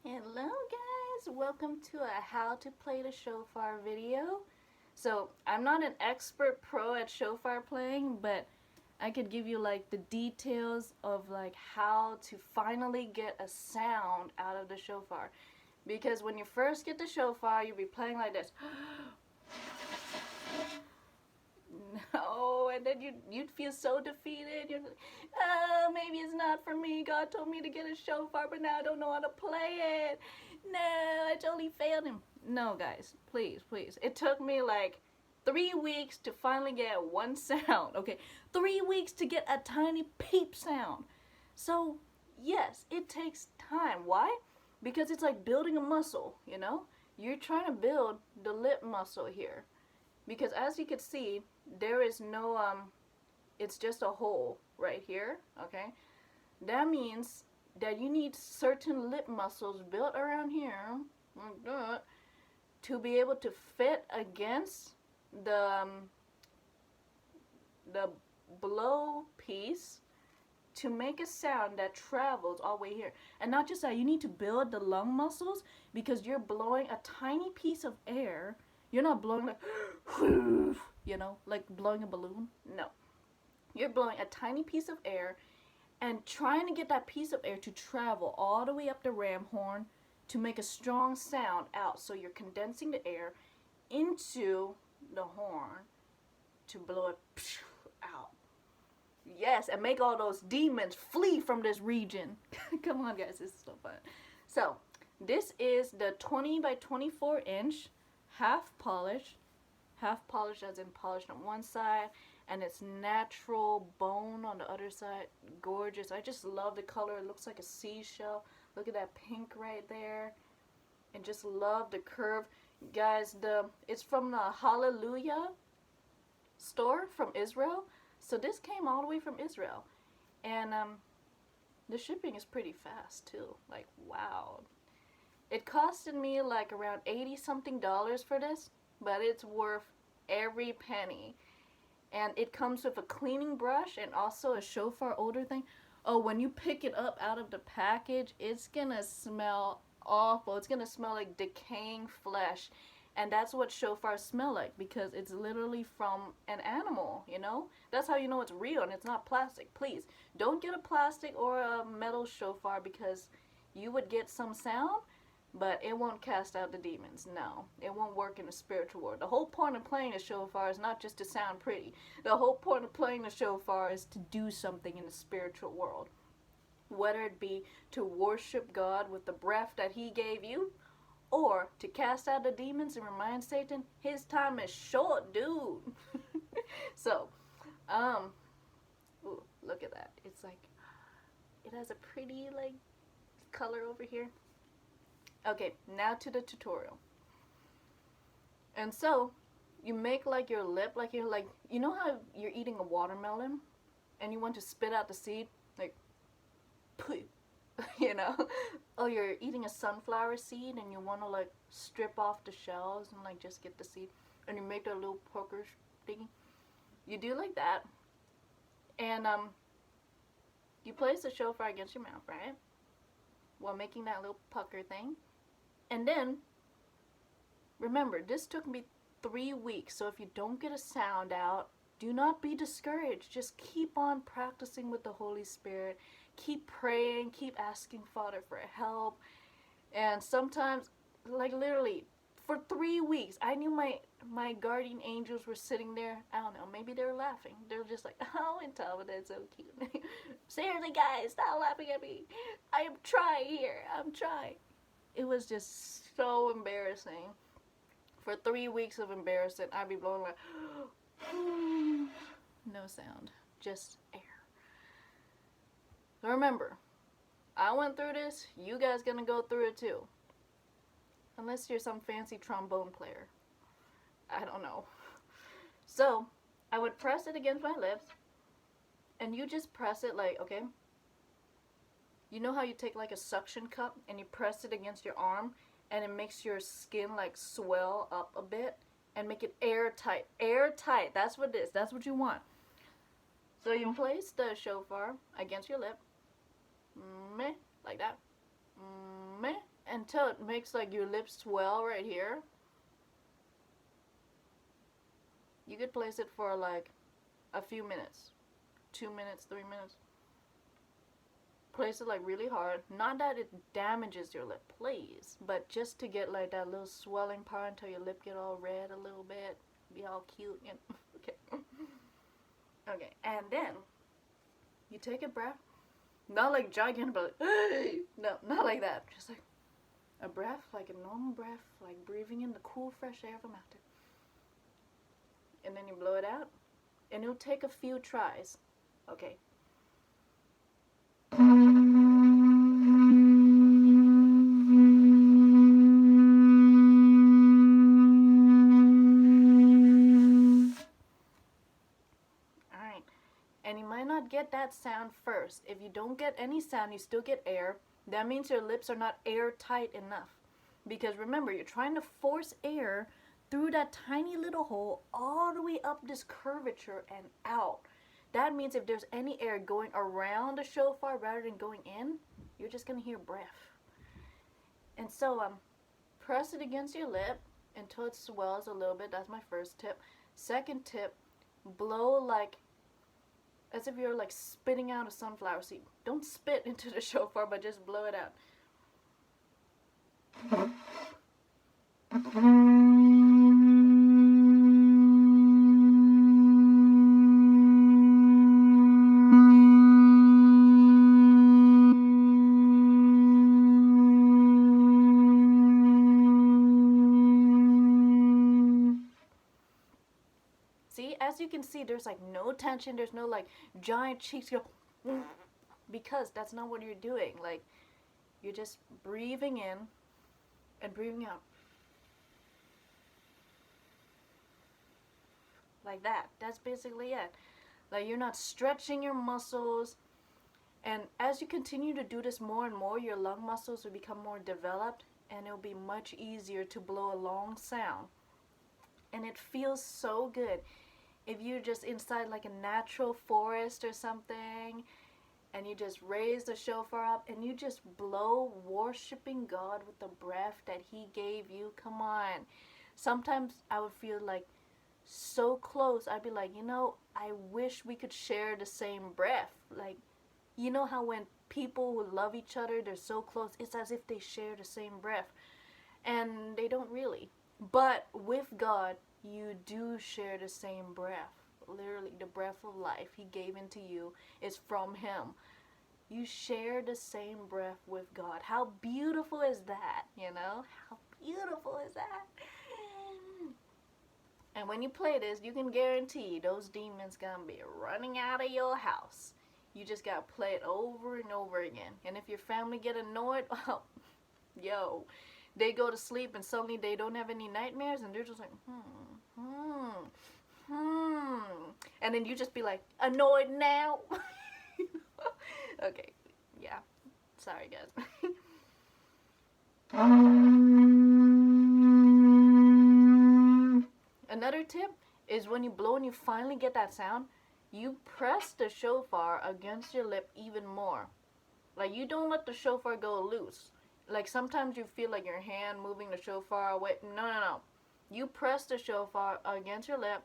Hello guys, welcome to a how to play the shofar video. So I'm not an expert pro at shofar playing, but I could give you like the details of like how to finally get a sound out of the shofar. Because when you first get the shofar, you'll be playing like this. No, and then you'd feel so defeated. You're like, oh, maybe it's not for me. God told me to get a shofar, but now I don't know how to play it. No, I totally failed him. No, guys, please, please. It took me like 3 weeks to finally get one sound. Okay, 3 weeks to get a tiny peep sound. So yes, it takes time. Why? Because it's like building a muscle. You're trying to build the lip muscle here because as you can see, there is no it's just a hole right here. Okay, that means that you need certain lip muscles built around here like that to be able to fit against the the blow piece to make a sound that travels all the way here. And not just that, you need to build the lung muscles because you're blowing a tiny piece of air. You're not blowing like like blowing a balloon. No, you're blowing a tiny piece of air and trying to get that piece of air to travel all the way up the ram horn to make a strong sound out. So you're condensing the air into the horn to blow it out. Yes, and make all those demons flee from this region. Come on, guys, this is so fun. So this is the 20 by 24 inch half polished as in polished on one side, and it's natural bone on the other side. Gorgeous. I just love the color. It looks like a seashell. Look at that pink right there, and just love the curve. Guys, it's from the Hallelujah store from Israel. So this came all the way from Israel, and the shipping is pretty fast too. Like, wow. It costed me like around 80 something dollars for this, but it's worth every penny. And it comes with a cleaning brush and also a shofar odor thing. Oh, when you pick it up out of the package, it's gonna smell awful. It's gonna smell like decaying flesh. And that's what shofars smell like because it's literally from an animal. That's how you know it's real and it's not plastic. Please, don't get a plastic or a metal shofar because you would get some sound, but it won't cast out the demons. No, it won't work in the spiritual world. The whole point of playing a shofar is not just to sound pretty. The whole point of playing the shofar is to do something in the spiritual world. Whether it be to worship God with the breath that He gave you, or to cast out the demons and remind Satan his time is short, dude. So, ooh, look at that. It's like, it has a pretty, like, color over here. Okay, now to the tutorial. And so, you make like your lip, like you're like, you know how you're eating a watermelon and you want to spit out the seed? Like, poo. Or you're eating a sunflower seed and you want to like strip off the shells and like just get the seed, and you make that little poker thingy. You do like that, and you place the shofar against your mouth, right, while making that little pucker thing. And then remember, this took me 3 weeks, so if you don't get a sound out, do not be discouraged. Just keep on practicing with the Holy Spirit. Keep praying, keep asking Father for help. And sometimes, like literally, for 3 weeks, I knew my guardian angels were sitting there. I don't know, maybe they were laughing. They were just like, oh, and Talbot, that's so cute. Seriously, guys, stop laughing at me. I am trying here. I'm trying. It was just so embarrassing. For 3 weeks of embarrassment, I'd be blowing like, no sound, just air. So remember, I went through this, you guys gonna go through it too. Unless you're some fancy trombone player. I don't know. So, I would press it against my lips, and you just press it like, okay? You know how you take like a suction cup and you press it against your arm and it makes your skin like swell up a bit and make it airtight. Airtight, that's what it is. That's what you want. So you place the shofar against your lip, meh, like that, meh, until it makes like your lips swell right here. You could place it for like a few minutes, 2 minutes, 3 minutes. Place it like really hard. Not that it damages your lip, please, but just to get like that little swelling part until your lip get all red a little bit, be all cute. And okay. Okay, and then you take a breath. Not like gigantic, but hey! No, not like that. Just like a breath, like a normal breath, like breathing in the cool, fresh air of a mountain. And then you blow it out, and it'll take a few tries. Okay. Alright. And you might not get that sound first. If you don't get any sound, you still get air. That means your lips are not airtight enough. Because remember, you're trying to force air through that tiny little hole all the way up this curvature and out. That means if there's any air going around the shofar rather than going in, you're just going to hear breath. And so press it against your lip until it swells a little bit. That's my first tip. Second tip, blow like as if you're like spitting out a sunflower seed. Don't spit into the shofar, but just blow it out. See, as you can see, there's like no tension. There's no like giant cheeks go, because that's not what you're doing. Like, you're just breathing in and breathing out. Like that. That's basically it. Like, you're not stretching your muscles. And as you continue to do this more and more, your lung muscles will become more developed, and it'll be much easier to blow a long sound. And it feels so good. If you're just inside like a natural forest or something, and you just raise the shofar up and you just blow, worshiping God with the breath that He gave you. Come on. Sometimes I would feel like so close. I'd be like, I wish we could share the same breath. Like, you know how when people who love each other, they're so close, it's as if they share the same breath. And they don't really. But with God, you do share the same breath. Literally, the breath of life He gave into you is from Him. You share the same breath with God. How beautiful is that, How beautiful is that? And when you play this, you can guarantee those demons gonna be running out of your house. You just gotta play it over and over again. And if your family get annoyed, they go to sleep and suddenly they don't have any nightmares, and they're just like, and then you just be like, annoyed now? Okay, yeah. Sorry, guys. Another tip is when you blow and you finally get that sound, you press the shofar against your lip even more. Like, you don't let the shofar go loose. Like, sometimes you feel like your hand moving the shofar away. No. You press the shofar against your lip.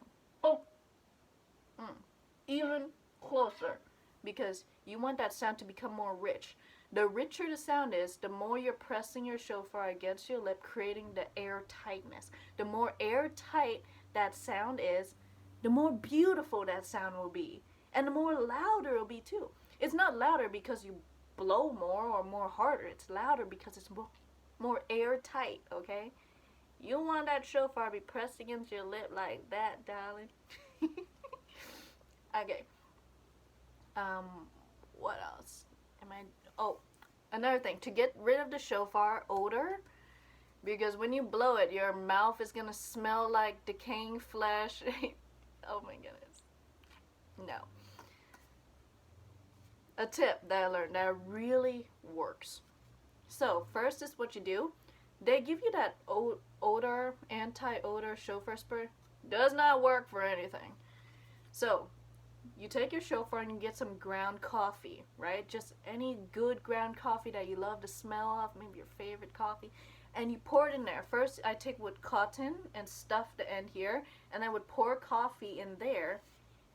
Even closer. Because you want that sound to become more rich. The richer the sound is, the more you're pressing your shofar against your lip, creating the air tightness. The more airtight that sound is, the more beautiful that sound will be. And the more louder it will be too. It's not louder because you blow more or more harder. It's louder because it's more airtight, okay? You want that shofar to be pressed against your lip like that, darling. Okay. What else? Another thing. To get rid of the shofar odor, because when you blow it, your mouth is gonna smell like decaying flesh. Oh my goodness. No. A tip that I learned that really works. So, first is what you do. They give you that odor, anti-odor shofar spray. Does not work for anything. So, you take your shofar and you get some ground coffee, right? Just any good ground coffee that you love the smell of, maybe your favorite coffee, and you pour it in there. First, I take with cotton and stuff the end here, and I would pour coffee in there.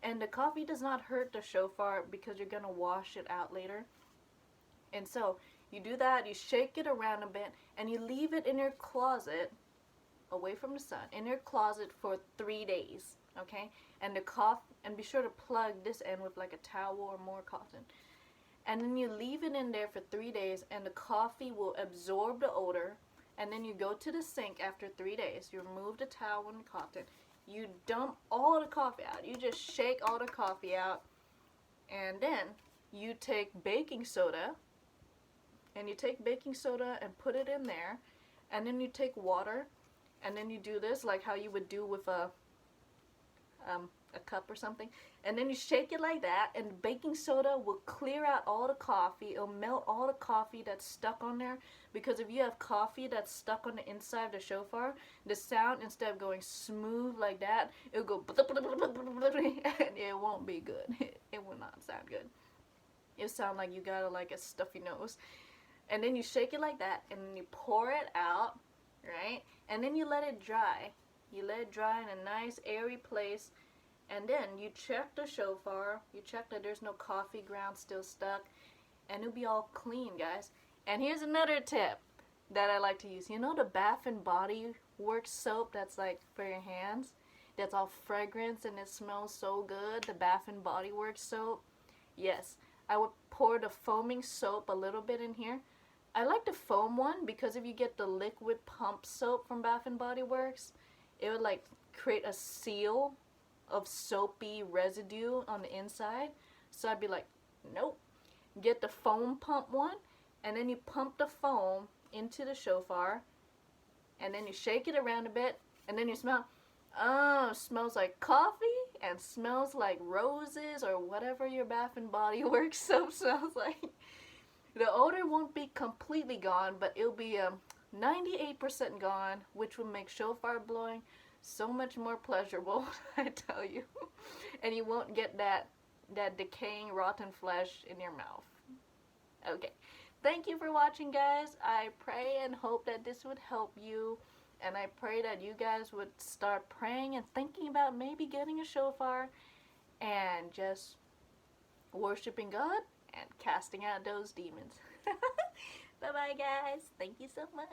And the coffee does not hurt the shofar because you're gonna wash it out later. And so you do that, you shake it around a bit, and you leave it in your closet, away from the sun, in your closet for 3 days. Okay, and the cough, and be sure to plug this end with like a towel or more cotton. And then you leave it in there for 3 days, and the coffee will absorb the odor. And then you go to the sink after 3 days. You remove the towel and the cotton. You dump all the coffee out. You just shake all the coffee out, and then you take baking soda, and you take baking soda and put it in there, and then you take water, and then you do this like how you would do with a cup or something, and then you shake it like that, and baking soda will clear out all the coffee. It'll melt all the coffee that's stuck on there, because if you have coffee that's stuck on the inside of the shofar, the sound, instead of going smooth like that, it'll go and it won't be good. It will not sound good. It'll sound like you got like a stuffy nose. And then you shake it like that, and then you pour it out, right? And then you let it dry. You let it dry in a nice airy place, and then you check the shofar. You check that there's no coffee ground still stuck, and it'll be all clean, guys. And here's another tip that I like to use. You know the Bath and Body Works soap that's like for your hands? That's all fragrance and it smells so good. The Bath and Body Works soap. Yes, I would pour the foaming soap a little bit in here. I like the foam one because if you get the liquid pump soap from Bath and Body Works, it would like create a seal of soapy residue on the inside. So I'd be like, nope. Get the foam pump one, and then you pump the foam into the shofar, and then you shake it around a bit, and then you smell. Oh, smells like coffee and smells like roses or whatever your Bath and Body Works soap smells like. The odor won't be completely gone, but it'll be 98% gone, which will make shofar blowing so much more pleasurable, I tell you. And you won't get that decaying rotten flesh in your mouth. Okay. Thank you for watching, guys. I pray and hope that this would help you. And I pray that you guys would start praying and thinking about maybe getting a shofar and just worshiping God and casting out those demons. Bye-bye, guys. Thank you so much.